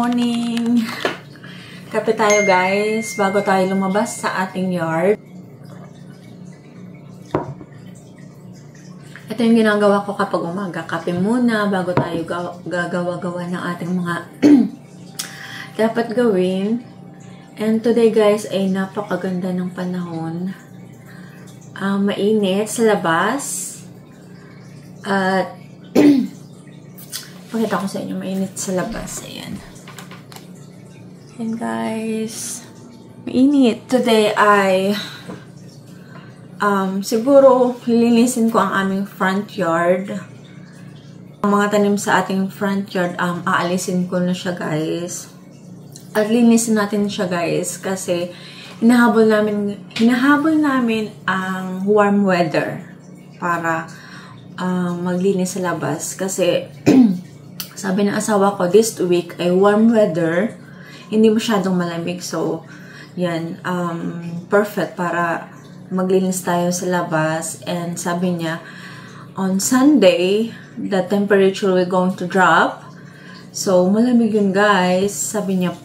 morning! Kape tayo guys, bago tayo lumabas sa ating yard. Ito yung ginagawa ko kapag umaga. Kape muna bago tayo gagawa-gawa ng ating mga dapat gawin. And today guys ay napakaganda ng panahon. Mainit sa labas. At pakita ko sa inyo, mainit sa labas. Ayan. Ayan guys. Mainit. Today ay siguro lilinisin ko ang aming front yard. Ang mga tanim sa ating front yard, aalisin ko na siya guys. At linisin natin siya guys kasi hinahabol namin ang warm weather para maglinis sa labas kasi sabi ng asawa ko this week ay warm weather, hindi masyadong malamig, so yan, perfect para maglinis tayo sa labas. And sabi niya on Sunday the temperature will going to drop, so malamig yun guys. Sabi niya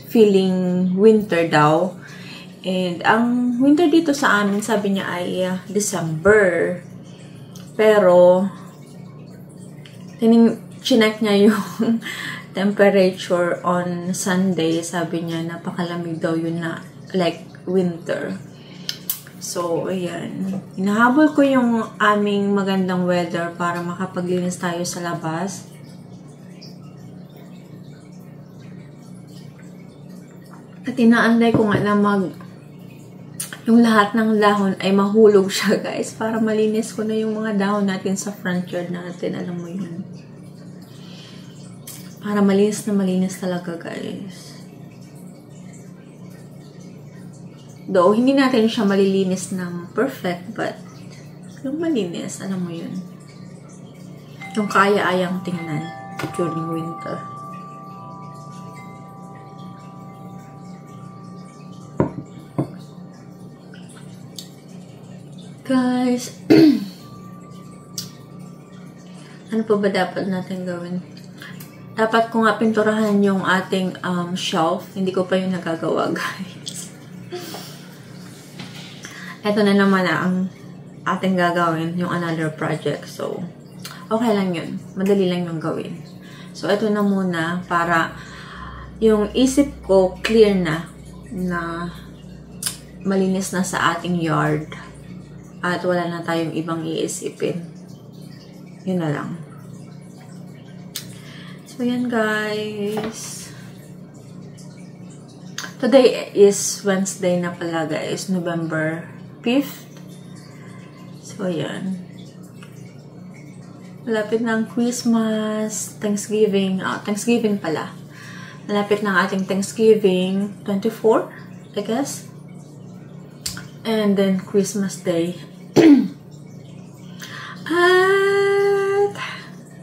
feeling winter daw, and ang winter dito sa amin sabi niya ay December, pero chinek niya yung temperature on Sunday. Sabi niya napakalamig daw yun, na like winter. So ayan, hinahabol ko yung aming magandang weather para makapaglinis tayo sa labas. At inaanday ko nga na yung lahat ng dahon ay mahulog siya guys, para malinis ko na yung mga dahon natin sa front yard natin. Alam mo yun, para malinis na malinis talaga guys. Though hindi natin siya malilinis ng perfect, but yung malinis, alam mo yun, yung kaya-ayang tingnan during winter. Guys, ano pa ba dapat natin gawin? Dapat ko nga pinturahan yung ating shelf. Hindi ko pa yung nagagawa guys. Ito na naman ang ating gagawin, yung another project. So, okay lang yun. Madali lang yung gawin. So, ito na muna para yung isip ko clear na malinis na sa ating yard. At wala na tayong ibang iisipin. Yun na lang. So, yan guys. Today is Wednesday na pala guys. November 5th. So, yan. Malapit na ang Christmas, Thanksgiving. Thanksgiving pala. Malapit na ang ating Thanksgiving. 24, I guess. And then Christmas Day. At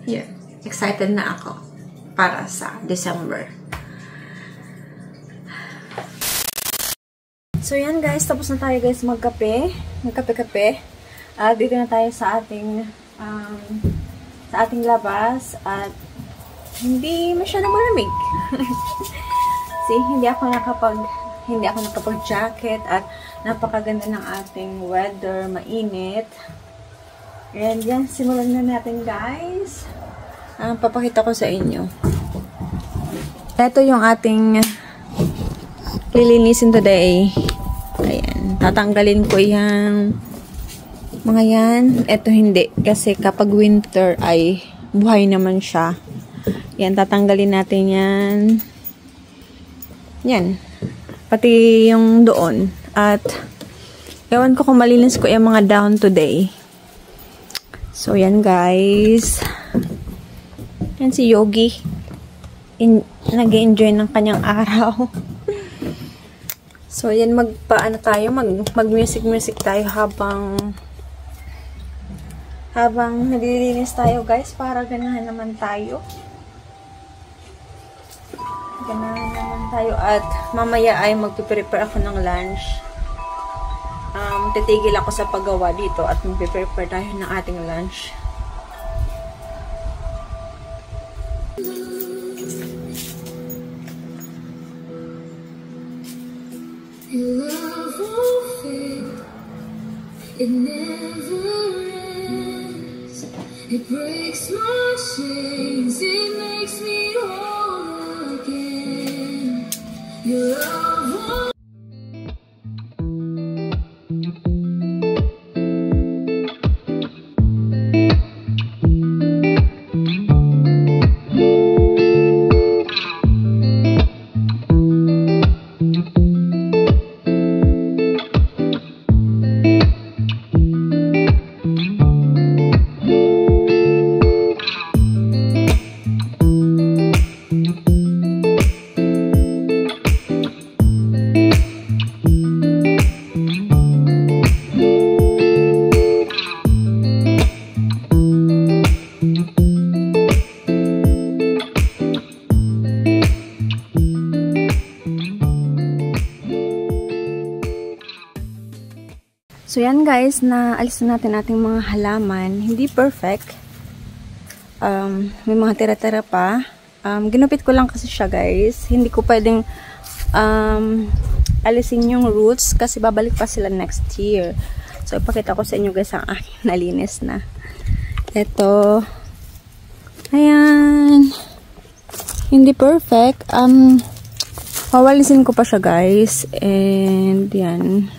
yeah, excited na ako para sa December. So yan guys, tapos na tayo guys magkape-kape. At dito na tayo sa ating labas at hindi masyadong malamig. See, hindi ako nakapag-jacket at napakaganda ng ating weather, mainit. And yan, simulan na natin guys. Papakita ko sa inyo. Ito yung ating lilinisin today. Ayan, tatanggalin ko yung mga yan. Ito hindi, kasi kapag winter ay buhay naman siya. Yan, tatanggalin natin yan. Yan. Pati yung doon. At ewan ko kung malinis ko yung mga dahon today. So, yan guys. Yan si Yogi. Nag-enjoy ng kanyang araw. So, yan, mag-music tayo habang naglilinis tayo guys, para ganahan naman tayo. At mamaya ay magpiprepare ako ng lunch. Titigil ako sa paggawa dito at magpiprepare tayo ng ating lunch. Your love won't fade, it never ends. It breaks my chains, it makes me whole again. Your love won't. So yan guys, naalis na natin ating mga halaman. Hindi perfect. May mga tira-tira pa. Ginupit ko lang kasi siya guys. Hindi ko pwedeng alisin yung roots kasi babalik pa sila next year. So ipakita ko sa inyo guys ang aking nalinis na. Ito. Ayan. Hindi perfect. Wawalisin ko pa siya guys. And yan.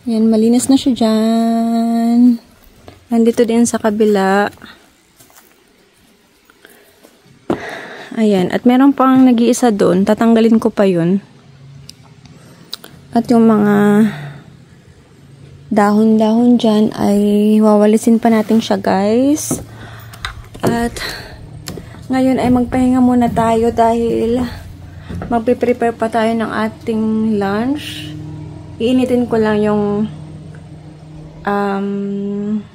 Yan, malinis na siya dyan. Nandito din sa kabila. Ayan. At meron pang nag-iisa doon. Tatanggalin ko pa yun. At yung mga dahon-dahon dyan ay wawalisin pa natin siya guys. At ngayon ay magpahinga muna tayo dahil magpe-prepare pa tayo ng ating lunch. Iinitin ko lang yung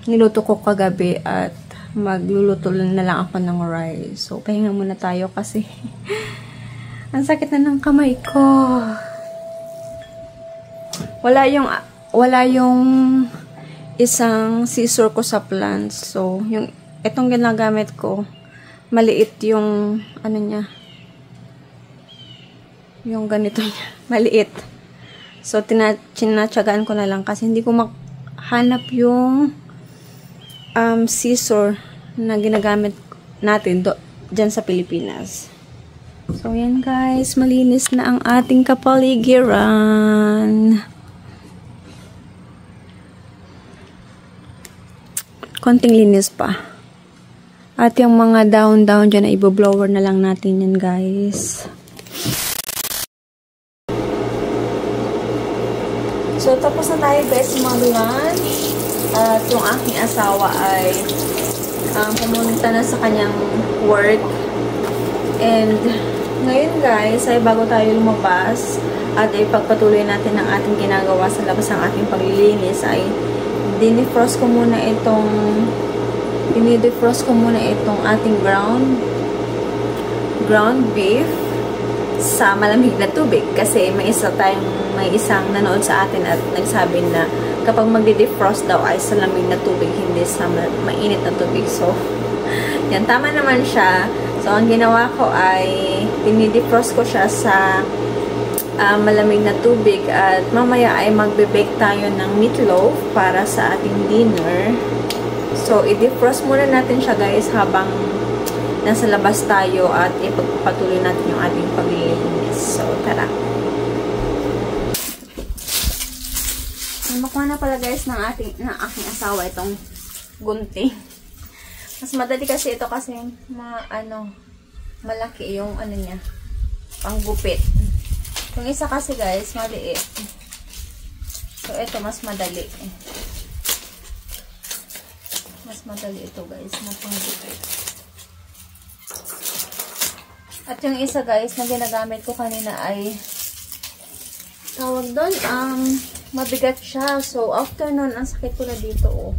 niluto ko kagabi at magluluto na lang ako ng rice. So, pahinga muna tayo kasi ang sakit na ng kamay ko. Wala yung isang scissor ko sa plants. So, itong ginagamit ko, maliit yung ano niya. Yung ganito niya. Maliit. So, tinatsagaan ko na lang kasi hindi ko mahanap yung scissor na ginagamit natin dyan sa Pilipinas. So, yan guys. Malinis na ang ating kapaligiran. Konting linis pa. At yung mga down-down dyan na i-blower na lang natin yan guys. So, tapos na tayo guys mag-lunch. At yung aking asawa ay pumunta na sa kanyang work. And ngayon guys, ay bago tayo lumabas at ipagpatuloy natin ang ating ginagawa sa labas ng ating paglilinis, ay dinefrost ko muna itong ating ground beef sa malamig na tubig kasi may isang nanood sa atin at nagsabi na kapag magde-defrost daw ay sa lamig na tubig, hindi sa mainit na tubig. So, yan, tama naman siya. So, ang ginawa ko ay dinidefrost ko siya sa malamig na tubig at mamaya ay magbe-bake tayo ng meatloaf para sa ating dinner. So, i-defrost muna natin siya guys habang nasa labas tayo at ipagpatuloy natin yung ating paglilinis. So, tara. Makuha na pala guys ng aking asawa itong gunting. Mas madali kasi ito kasi malaki yung niya, panggupit. Yung isa kasi guys, maliit. So, ito mas madali. Mas madali ito guys, na panggupit. At yung isa guys, na ginagamit ko kanina ay tawag doon, mabigat siya. So, after nun, ang sakit ko na dito, oh.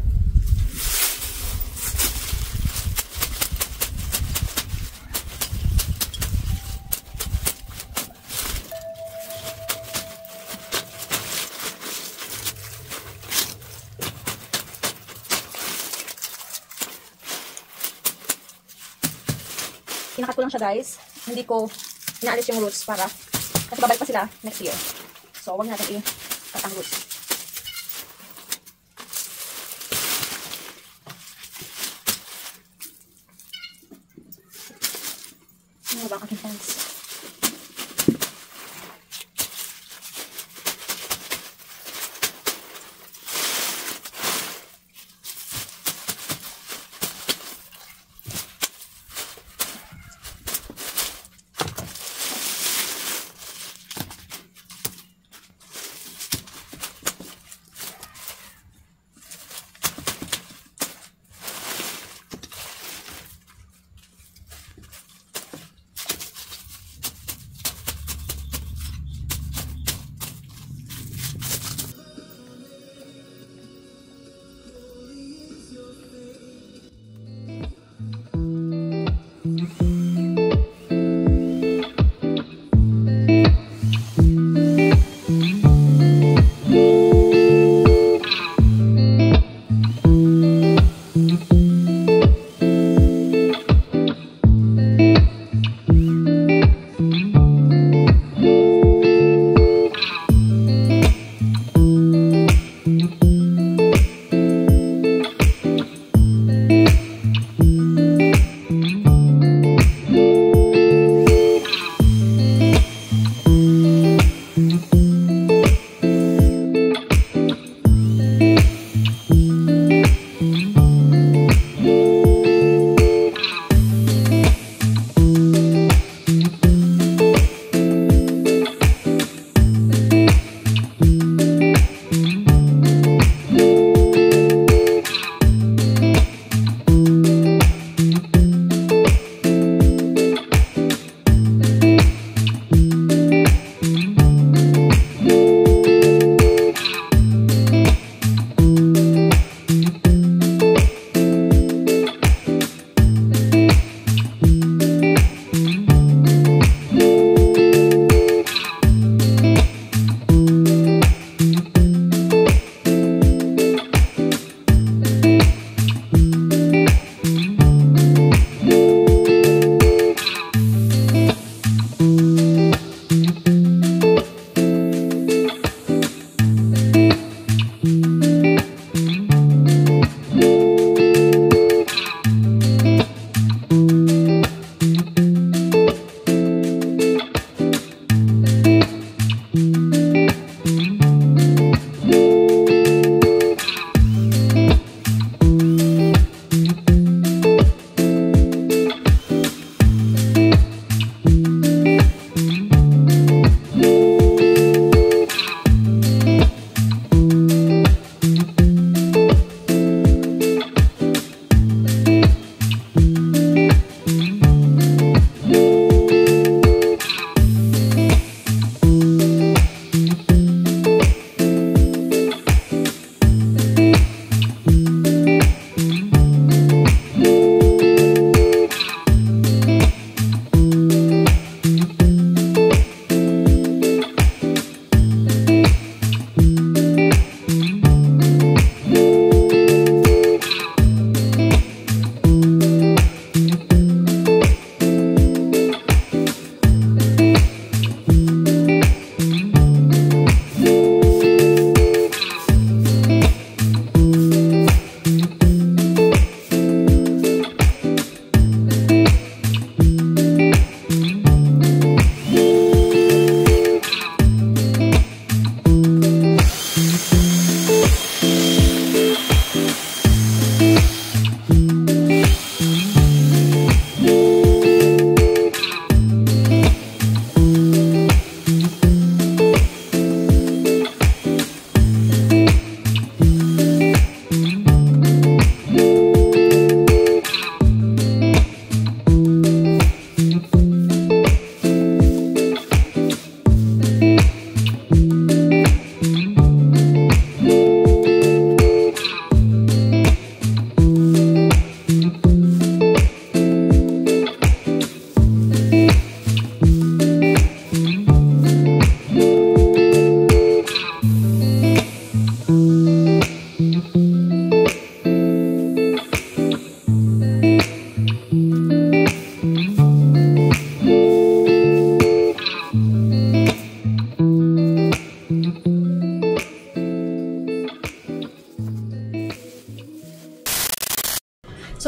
Inakat ko lang siya, guys. Hindi ko inaalis yung roots para Kasi babalik pa sila next year. So, huwag natin i-cut ang roots. Ano ba ang aking plants?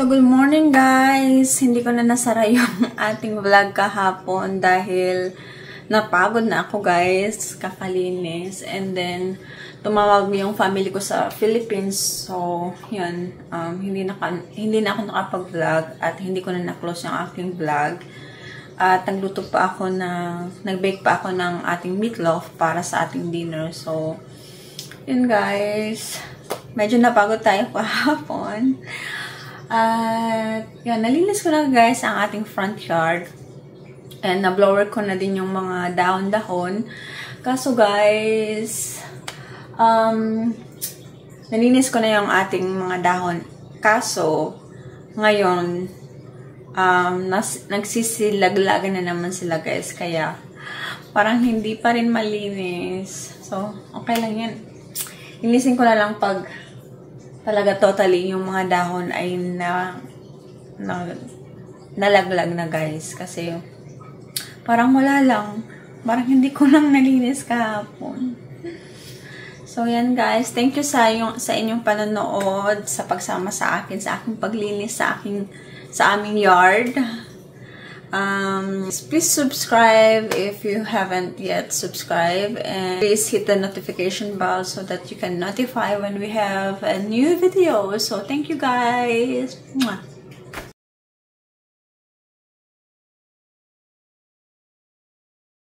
So, good morning guys! Hindi ko na nasara yung ating vlog kahapon dahil napagod na ako guys, kakalinis. And then, tumawag yung family ko sa Philippines. So, yun, hindi na ako nakapag-vlog at hindi ko na na-close yung aking vlog. At nagluto pa ako nag-bake pa ako ng ating meatloaf para sa ating dinner. So, yun guys, medyo napagod tayo kahapon. At, yan, nalinis ko na guys ang ating front yard. And na-blower ko na din yung mga dahon-dahon. Kaso guys, nalinis ko na yung ating mga dahon. Kaso, ngayon, nagsisilaglagan na naman sila guys. Kaya, parang hindi pa rin malinis. So, okay lang yan. Linisin ko na lang pag talaga totally yung mga dahon ay nalaglag na guys. Kasi parang wala lang. Parang hindi ko lang nalinis kahapon. So yan guys. Thank you sa inyong panonood, sa pagsama sa akin, sa aking paglinis sa aming yard. Please subscribe if you haven't yet subscribed, and please hit the notification bell so that you can notify when we have a new video. So thank you guys. Mwah.